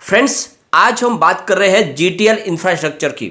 Friends, आज हम बात कर रहे हैं जीटीएल इंफ्रास्ट्रक्चर की।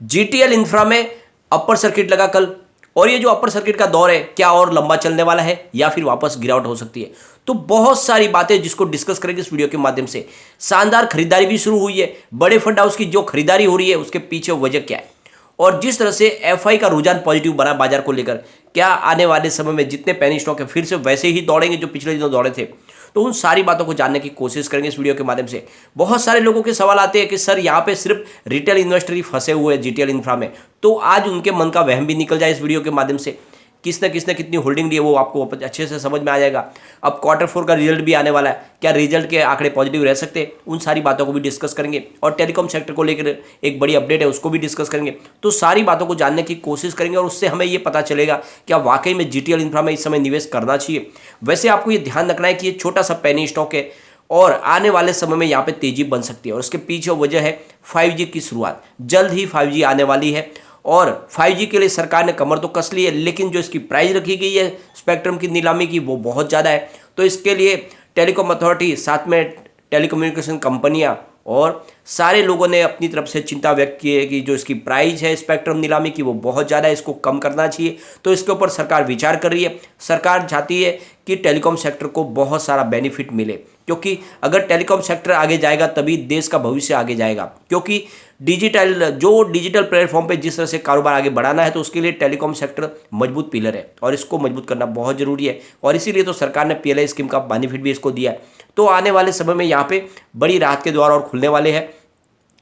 जीटीएल इंफ्रा में अपर सर्किट लगा कल, और ये जो अपर सर्किट का दौर है क्या और लंबा चलने वाला है या फिर वापस गिरावट हो सकती है। तो बहुत सारी बातें जिसको डिस्कस करेंगे इस वीडियो के माध्यम से। शानदार खरीदारी भी शुरू हुई है, बड़े फंड हाउस की जो खरीदारी हो रही है उसके पीछे वजह क्या है, और जिस तरह से एफआई का रुझान पॉजिटिव बना बाजार को लेकर, क्या आने वाले समय में जितने पेनी स्टॉक है फिर से वैसे ही दौड़ेंगे जो पिछले दिनों दौड़े थे। तो उन सारी बातों को जानने की कोशिश करेंगे इस वीडियो के माध्यम से। बहुत सारे लोगों के सवाल आते हैं कि सर यहाँ पे सिर्फ रिटेल इन्वेस्टर ही फंसे हुए हैं जीटीएल इंफ्रा में, तो आज उनके मन का वहम भी निकल जाए इस वीडियो के माध्यम से। किसने किसने कितनी होल्डिंग ली है वो आपको अच्छे से समझ में आ जाएगा। अब Q4 का रिजल्ट भी आने वाला है, क्या रिजल्ट के आंकड़े पॉजिटिव रह सकते हैं, उन सारी बातों को भी डिस्कस करेंगे। और टेलीकॉम सेक्टर को लेकर एक बड़ी अपडेट है उसको भी डिस्कस करेंगे। तो सारी बातों को जानने की कोशिश करेंगे और उससे हमें ये पता चलेगा क्या वाकई में जीटीएल इंफ्रा में इस समय निवेश करना चाहिए। वैसे आपको ये ध्यान रखना है कि ये छोटा सा पेनी स्टॉक है और आने वाले समय में यहाँ पे तेजी बन सकती है, और उसके पीछे वजह है 5G की शुरुआत। जल्द ही 5G आने वाली है और 5G के लिए सरकार ने कमर तो कस ली है, लेकिन जो इसकी प्राइस रखी गई है स्पेक्ट्रम की नीलामी की वो बहुत ज़्यादा है। तो इसके लिए टेलीकॉम अथॉरिटी, साथ में टेलीकम्युनिकेशन कंपनियां और सारे लोगों ने अपनी तरफ से चिंता व्यक्त की है कि जो इसकी प्राइस है स्पेक्ट्रम नीलामी की वो बहुत ज़्यादा है, इसको कम करना चाहिए। तो इसके ऊपर सरकार विचार कर रही है। सरकार चाहती है कि टेलीकॉम सेक्टर को बहुत सारा बेनिफिट मिले, क्योंकि अगर टेलीकॉम सेक्टर आगे जाएगा तभी देश का भविष्य आगे जाएगा। क्योंकि डिजिटल प्लेटफॉर्म पे जिस तरह से कारोबार आगे बढ़ाना है तो उसके लिए टेलीकॉम सेक्टर मजबूत पिलर है और इसको मजबूत करना बहुत जरूरी है। और इसीलिए तो सरकार ने पीएलआई स्कीम का बेनिफिट भी इसको दिया है। तो आने वाले समय में यहाँ पे बड़ी राहत के द्वार और खुलने वाले हैं।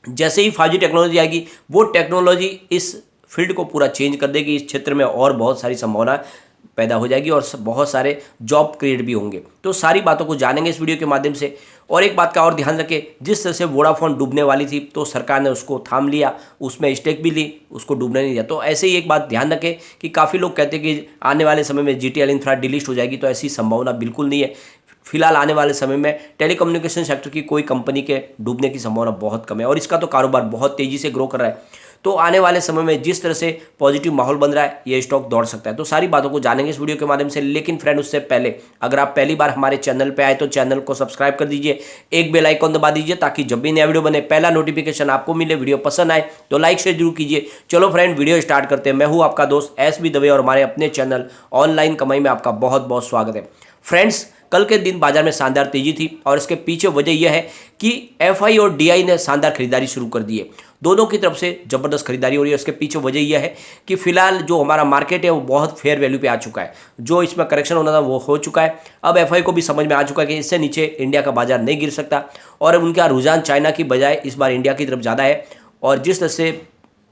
जैसे ही 5G टेक्नोलॉजी आएगी वो टेक्नोलॉजी इस फील्ड को पूरा चेंज कर देगी। इस क्षेत्र में और बहुत सारी संभावना पैदा हो जाएगी और बहुत सारे जॉब क्रिएट भी होंगे। तो सारी बातों को जानेंगे इस वीडियो के माध्यम से। और एक बात का और ध्यान रखें, जिस तरह से वोडाफोन डूबने वाली थी तो सरकार ने उसको थाम लिया, उसमें स्टेक भी ली, उसको डूबने नहीं दिया। तो ऐसे ही एक बात ध्यान रखें कि काफ़ी लोग कहते हैं कि आने वाले समय में जीटीएल इंफ्रा डिलिस्ट हो जाएगी, तो ऐसी संभावना बिल्कुल नहीं है। फिलहाल आने वाले समय में टेलीकम्युनिकेशन सेक्टर की कोई कंपनी के डूबने की संभावना बहुत कम है और इसका तो कारोबार बहुत तेज़ी से ग्रो कर रहा है। तो आने वाले समय में जिस तरह से पॉजिटिव माहौल बन रहा है ये स्टॉक दौड़ सकता है। तो सारी बातों को जानेंगे इस वीडियो के माध्यम से। लेकिन फ्रेंड, उससे पहले अगर आप पहली बार हमारे चैनल पे आए तो चैनल को सब्सक्राइब कर दीजिए, एक बेल आइकन दबा दीजिए ताकि जब भी नया वीडियो बने पहला नोटिफिकेशन आपको मिले। वीडियो पसंद आए तो लाइक शेयर जरूर कीजिए। चलो फ्रेंड, वीडियो स्टार्ट करते हैं। मैं हूँ आपका दोस्त एसबी दवे और हमारे अपने चैनल ऑनलाइन कमाई में आपका बहुत बहुत स्वागत है। फ्रेंड्स, कल के दिन बाजार में शानदार तेजी थी और इसके पीछे वजह यह है कि एफआई और डीआई ने शानदार खरीदारी शुरू कर दी है। दोनों की तरफ से जबरदस्त खरीदारी हो रही है। उसके पीछे वजह यह है कि फिलहाल जो हमारा मार्केट है वो बहुत फेयर वैल्यू पे आ चुका है। जो इसमें करेक्शन होना था वो हो चुका है। अब एफआई को भी समझ में आ चुका है कि इससे नीचे इंडिया का बाजार नहीं गिर सकता और उनका रुझान चाइना की बजाय इस बार इंडिया की तरफ ज़्यादा है। और जिस तरह से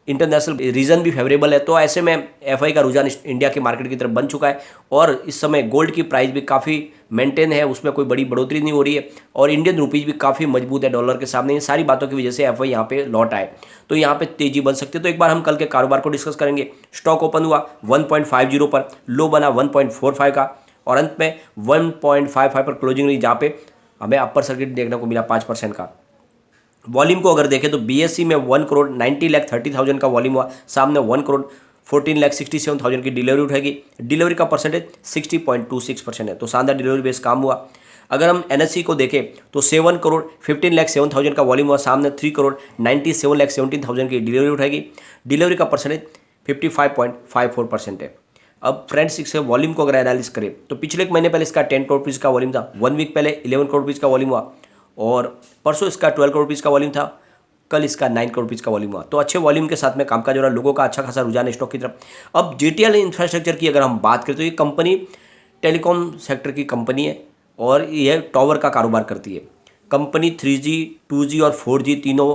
इंटरनेशनल रीजन भी फेवरेबल है तो ऐसे में एफआई का रुझान इंडिया के मार्केट की तरफ बन चुका है। और इस समय गोल्ड की प्राइस भी काफ़ी मेंटेन है, उसमें कोई बड़ी बढ़ोतरी नहीं हो रही है और इंडियन रुपीज़ भी काफ़ी मजबूत है डॉलर के सामने। इन सारी बातों की वजह से एफआई यहाँ पे लौट आए तो यहाँ पे तेजी बन सकती है। तो एक बार हम कल के कारोबार को डिस्कस करेंगे। स्टॉक ओपन हुआ 1.50 पर, लो बना 1.45 का और अंत में 1.55 पर क्लोजिंग रही, जहाँ पे हमें अपर सर्किट देखने को मिला 5% का। वॉल्यूम को अगर देखें तो बीएससी में 1,90,30,000 का वॉल्यूम हुआ, सामने 1,14,67,000 की डिलीवरी उठेगी। डिलीवरी का परसेंटेज 60.26% है, तो शानदार डिलीवरी बेस काम हुआ। अगर हम एनएससी को देखें तो 7,15,07,000 का वॉल्यूम हुआ, सामने 3,97,17,000 की डिलीवरी उठेगी। डिलीवरी का परसेंटेज 55.54% है। अब फ्रेंड्स, इससे वॉल्यूम को अगर एनालिस करें तो पिछले एक महीने पहले इसका 10 करोड़ रुपीज़ का वॉल्यूम था, 1 वीक पहले 11 करोड़ रुपीज़ का वॉल्यूम हुआ और परसों इसका 12 करोड़ रुपीज़ का वॉल्यूम था, कल इसका 9 करोड़ रुपीज़ का वॉल्यूम हुआ। तो अच्छे वॉल्यूम के साथ में कामकाज हो रहा है, लोगों का अच्छा खासा रुझान है स्टॉक की तरफ। अब जीटीएल इंफ्रास्ट्रक्चर की अगर हम बात करें तो ये कंपनी टेलीकॉम सेक्टर की कंपनी है और यह टावर का कारोबार करती है। कंपनी 3G, 2G और 4G तीनों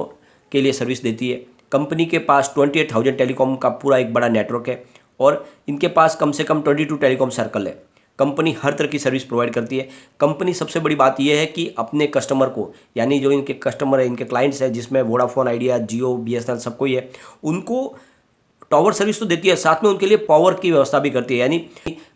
के लिए सर्विस देती है। कंपनी के पास 28,000 टेलीकॉम का पूरा एक बड़ा नेटवर्क है और इनके पास कम से कम 22 टेलीकॉम सर्कल है। कंपनी हर तरह की सर्विस प्रोवाइड करती है। कंपनी सबसे बड़ी बात यह है कि अपने कस्टमर को, यानी जो इनके कस्टमर है, इनके क्लाइंट्स है, जिसमें वोडाफोन, आइडिया, जियो, बीएसएनएल सबको ही है, उनको टावर सर्विस तो देती है, साथ में उनके लिए पावर की व्यवस्था भी करती है। यानी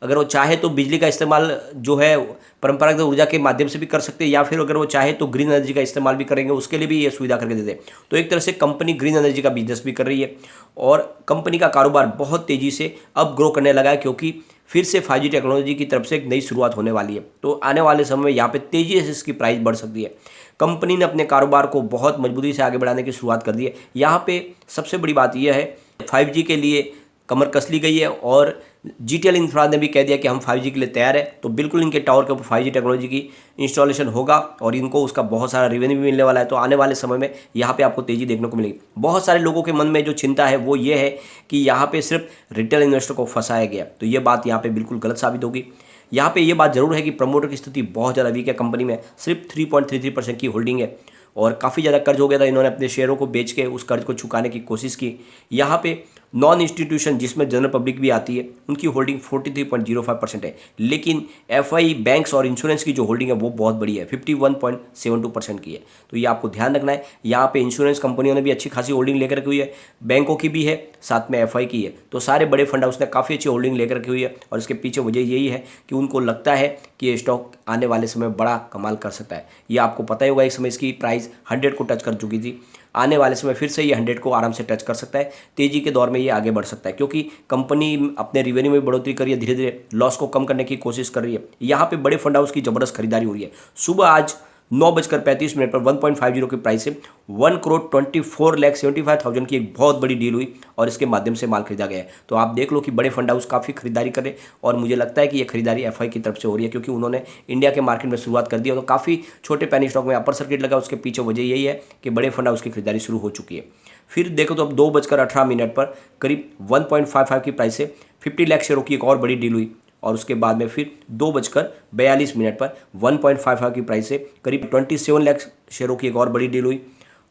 अगर वो चाहे तो बिजली का इस्तेमाल जो है परंपरागत ऊर्जा के माध्यम से भी कर सकते हैं, या फिर अगर वो चाहे तो ग्रीन एनर्जी का इस्तेमाल भी करेंगे, उसके लिए भी ये सुविधा करके देते हैं। तो एक तरह से कंपनी ग्रीन एनर्जी का बिजनेस भी कर रही है और कंपनी का कारोबार बहुत तेज़ी से अब ग्रो करने लगा है, क्योंकि फिर से 5G टेक्नोलॉजी की तरफ से एक नई शुरुआत होने वाली है। तो आने वाले समय में यहाँ पे तेज़ी से इसकी प्राइस बढ़ सकती है। कंपनी ने अपने कारोबार को बहुत मजबूती से आगे बढ़ाने की शुरुआत कर दी है। यहाँ पे सबसे बड़ी बात यह है 5G के लिए कमर कस ली गई है और जीटीएल इंफ्रा ने भी कह दिया कि हम 5G के लिए तैयार है। तो बिल्कुल इनके टावर के ऊपर 5G टेक्नोलॉजी की इंस्टॉलेशन होगा और इनको उसका बहुत सारा रेवेन्यू भी मिलने वाला है। तो आने वाले समय में यहाँ पे आपको तेज़ी देखने को मिलेगी। बहुत सारे लोगों के मन में जो चिंता है वो ये है कि यहाँ पे सिर्फ रिटेल इन्वेस्टर को फंसाया गया, तो ये बात यहाँ पे बिल्कुल गलत साबित होगी। यहाँ पे ये बात जरूर है कि प्रमोटर की स्थिति बहुत ज़्यादा वीक है। कंपनी में सिर्फ 3.33% की होल्डिंग है और काफ़ी ज़्यादा कर्ज हो गया था। इन्होंने अपने शेयरों को बेच के उस कर्ज को चुकाने की कोशिश की। यहाँ पे नॉन इंस्टीट्यूशन जिसमें जनरल पब्लिक भी आती है उनकी होल्डिंग 43.05% है, लेकिन एफआई बैंक्स और इंश्योरेंस की जो होल्डिंग है वो बहुत बड़ी है, 51.72% की है। तो ये आपको ध्यान रखना है। यहाँ पे इंश्योरेंस कंपनियों ने भी अच्छी खासी होल्डिंग लेकर रखी हुई है, बैंकों की भी है, साथ में एफआई की है। तो सारे बड़े फंड हाउस ने काफ़ी अच्छी होल्डिंग लेकर रखी हुई है और इसके पीछे वजह यही है कि उनको लगता है कि ये स्टॉक आने वाले समय बड़ा कमाल कर सकता है। ये आपको पता ही होगा, एक समय इसकी प्राइस 100 को टच कर चुकी थी। आने वाले समय फिर से ये 100 को आराम से टच कर सकता है। तेजी के दौर में ये आगे बढ़ सकता है क्योंकि कंपनी अपने रिवेन्यू में बढ़ोतरी कर रही है, धीरे धीरे लॉस को कम करने की कोशिश कर रही है। यहाँ पे बड़े फंड हाउस की जबरदस्त खरीदारी हो रही है। सुबह आज 9:35 पर 1.50 की प्राइस से 1,24,75,000 की एक बहुत बड़ी डील हुई और इसके माध्यम से माल खरीदा गया है। तो आप देख लो कि बड़े फंड हाउस काफ़ी खरीदारी करें और मुझे लगता है कि ये खरीदारी एफआई की तरफ से हो रही है क्योंकि उन्होंने इंडिया के मार्केट में शुरुआत कर दी है। तो काफ़ी छोटे पैनी स्टॉक में अपर सर्किट लगा, उसके पीछे वजह यही है कि बड़े फंड हाउस की खरीदारी शुरू हो चुकी है। फिर देखो तो अब 2:18 पर करीब 1.55 की प्राइस से 50 लाख शेयरों की एक और बड़ी डील हुई और उसके बाद में फिर 2:42 पर 1.55 की प्राइस से करीब 27 लाख शेयरों की एक और बड़ी डील हुई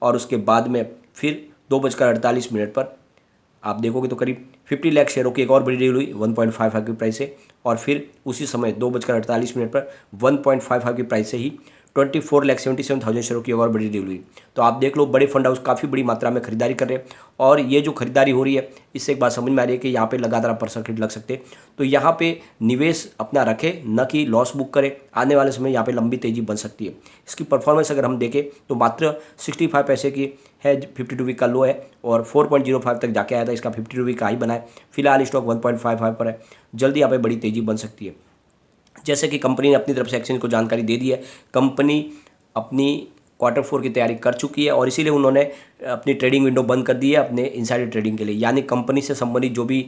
और उसके बाद में फिर 2:48 पर आप देखोगे तो करीब 50 लाख शेयरों की एक और बड़ी डील हुई 1.55 की प्राइस से और फिर उसी समय 2:48 पर 1.55 की प्राइस से ही 24,77,000 शेयरों की और बड़ी डील हुई। तो आप देख लो बड़े फंड हाउस काफ़ी बड़ी मात्रा में खरीदारी कर रहे हैं और ये जो खरीदारी हो रही है इससे एक बात समझ में आ रही है कि यहाँ पे लगातार अपर सर्किट लग सकते हैं। तो यहाँ पे निवेश अपना रखे, न कि लॉस बुक करे। आने वाले समय यहाँ पे लंबी तेजी बन सकती है। इसकी परफॉर्मेंस अगर हम देखें तो मात्र 65 पैसे की है, 52 वीक का लो है और 4.05 तक जाके आया था, इसका 52 वीक का हाई बना है। फिलहाल स्टॉक 1.55 पर है, जल्दी यहाँ पे बड़ी तेजी बन सकती है। जैसे कि कंपनी ने अपनी तरफ से एक्सचेंज को जानकारी दे दी है, कंपनी अपनी Q4 की तैयारी कर चुकी है और इसीलिए उन्होंने अपनी ट्रेडिंग विंडो बंद कर दी है अपने इनसाइडर ट्रेडिंग के लिए। यानी कंपनी से संबंधित जो भी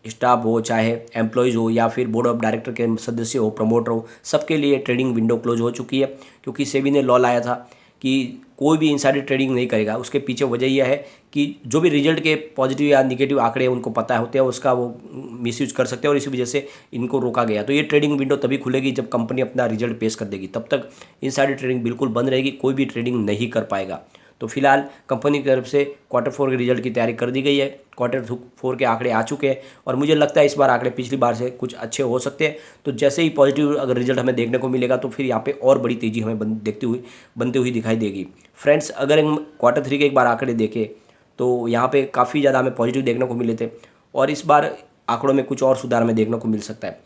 स्टाफ हो, चाहे एम्प्लॉयज़ हो या फिर बोर्ड ऑफ डायरेक्टर के सदस्य हो, प्रमोटर हो, सबके लिए ट्रेडिंग विंडो क्लोज हो चुकी है क्योंकि सेबी ने लॉ लाया था कि कोई भी इनसाइडर ट्रेडिंग नहीं करेगा। उसके पीछे वजह यह है कि जो भी रिजल्ट के पॉजिटिव या निगेटिव आंकड़े उनको पता होते हैं, उसका वो मिसयूज कर सकते हैं और इसी वजह से इनको रोका गया। तो ये ट्रेडिंग विंडो तभी खुलेगी जब कंपनी अपना रिजल्ट पेश कर देगी, तब तक इनसाइडर ट्रेडिंग बिल्कुल बंद रहेगी, कोई भी ट्रेडिंग नहीं कर पाएगा। तो फिलहाल कंपनी की तरफ से Q4 के रिजल्ट की तैयारी कर दी गई है। Q4 के आंकड़े आ चुके हैं और मुझे लगता है इस बार आंकड़े पिछली बार से कुछ अच्छे हो सकते हैं। तो जैसे ही पॉजिटिव अगर रिजल्ट हमें देखने को मिलेगा तो फिर यहाँ पे और बड़ी तेज़ी हमें बनती हुई दिखाई देगी। फ्रेंड्स, अगर हम Q3 के एक बार आंकड़े देखें तो यहाँ पे काफ़ी ज़्यादा हमें पॉजिटिव देखने को मिले थे और इस बार आंकड़ों में कुछ और सुधार हमें देखने को मिल सकता है।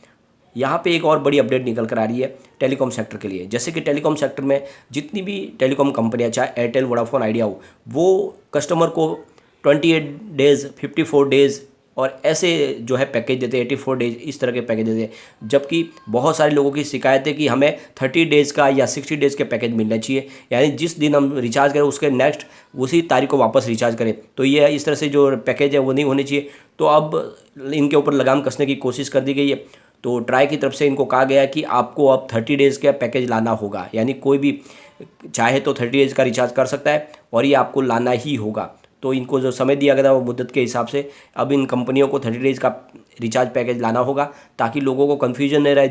यहाँ पे एक और बड़ी अपडेट निकल कर आ रही है टेलीकॉम सेक्टर के लिए। जैसे कि टेलीकॉम सेक्टर में जितनी भी टेलीकॉम कंपनियाँ, चाहे एयरटेल, वोडाफोन, आइडिया हो, वो कस्टमर को 28 डेज़, 54 डेज़ और ऐसे जो है पैकेज देते हैं, 84 डेज, इस तरह के पैकेज देते हैं। जबकि बहुत सारे लोगों की शिकायत है कि हमें 30 डेज़ का या 60 डेज़ के पैकेज मिलना चाहिए, यानी जिस दिन हम रिचार्ज करें उसके नेक्स्ट उसी तारीख को वापस रिचार्ज करें। तो ये इस तरह से जो पैकेज है वो नहीं होने चाहिए। तो अब इनके ऊपर लगाम कसने की कोशिश कर दी गई है। तो ट्राई की तरफ से इनको कहा गया कि आपको अब 30 डेज़ का पैकेज लाना होगा, यानी कोई भी चाहे तो 30 डेज़ का रिचार्ज कर सकता है और ये आपको लाना ही होगा। तो इनको जो समय दिया गया था वो मुद्दत के हिसाब से अब इन कंपनियों को 30 डेज़ का रिचार्ज पैकेज लाना होगा ताकि लोगों को कन्फ्यूजन नहीं रहे।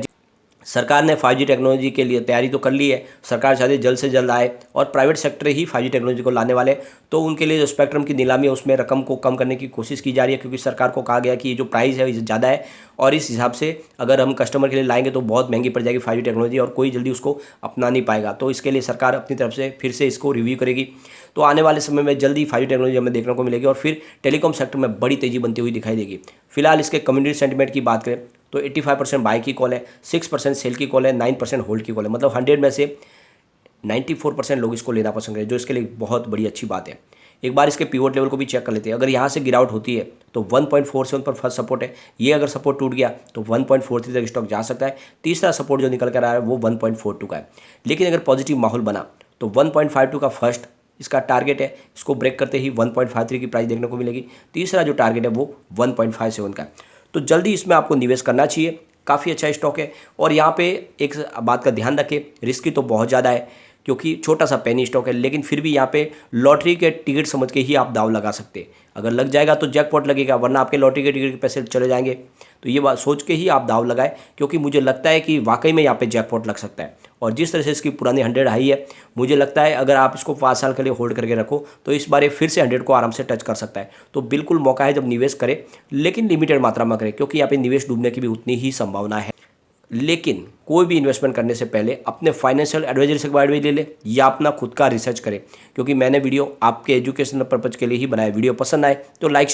सरकार ने 5G टेक्नोलॉजी के लिए तैयारी तो कर ली है, सरकार चाहती है जल्द से जल्द आए और प्राइवेट सेक्टर ही 5G टेक्नोलॉजी को लाने वाले। तो उनके लिए जो स्पेक्ट्रम की नीलामी है उसमें रकम को कम करने की कोशिश की जा रही है क्योंकि सरकार को कहा गया कि ये जो प्राइस है ये ज़्यादा है और इस हिसाब से अगर हम कस्टमर के लिए लाएंगे तो बहुत महंगी पड़ जाएगी 5G टेक्नोलॉजी और कोई जल्दी उसको अपना नहीं पाएगा। तो इसके लिए सरकार अपनी तरफ से फिर से इसको रिव्यू करेगी। तो आने वाले समय में जल्दी 5G टेक्नोलॉजी हमें देखने को मिलेगी और फिर टेलीकॉम सेक्टर में बड़ी तेज़ी बनती हुई दिखाई देगी। फिलहाल इसके कम्युनिटी सेंटिमेंट की बात करें तो 85% बाई की कॉल है, 6% सेल की कॉल है, 9% होल्ड की कॉल है। मतलब 100 में से 94% लोग इसको लेना पसंद करें, जो इसके लिए बहुत बड़ी अच्छी बात है। एक बार इसके पिवोट लेवल को भी चेक कर लेते हैं। अगर यहाँ से गिरावट होती है तो 1.47 पर फर्स्ट सपोर्ट है, ये अगर सपोर्ट टूट गया तो 1.43 तक स्टॉक जा सकता है। तीसरा सपोर्ट जो निकल कर आ रहा है वो 1.42 का है। लेकिन अगर पॉजिटिव माहौल बना तो 1.52 का फर्स्ट इसका टारगेट है, इसको ब्रेक करते ही 1.53 की प्राइस देखने को मिलेगी। तीसरा जो टारगेट है वो 1.57 का है। तो जल्दी इसमें आपको निवेश करना चाहिए, काफ़ी अच्छा स्टॉक है। और यहाँ पे एक बात का ध्यान रखें, रिस्की तो बहुत ज़्यादा है क्योंकि छोटा सा पेनी स्टॉक है, लेकिन फिर भी यहाँ पे लॉटरी के टिकट समझ के ही आप दाव लगा सकते हैं। अगर लग जाएगा तो जैकपॉट लगेगा, वरना आपके लॉटरी के टिकट के पैसे चले जाएंगे। तो ये बात सोच के ही आप दाव लगाए, क्योंकि मुझे लगता है कि वाकई में यहाँ पे जैकपॉट लग सकता है। और जिस तरह से इसकी पुरानी 100 हाई है, मुझे लगता है अगर आप इसको 5 साल के लिए होल्ड करके रखो तो इस बार ये फिर से 100 को आराम से टच कर सकता है। तो बिल्कुल मौका है जब निवेश करें, लेकिन लिमिटेड मात्रा में करें, क्योंकि यहाँ पे निवेश डूबने की भी उतनी ही संभावना है। लेकिन कोई भी इन्वेस्टमेंट करने से पहले अपने फाइनेंशियल एडवाइजर से एडवाइस ले ले या अपना खुद का रिसर्च करें, क्योंकि मैंने वीडियो आपके एजुकेशनल पर्पज के लिए ही बनाया। वीडियो पसंद आए तो लाइक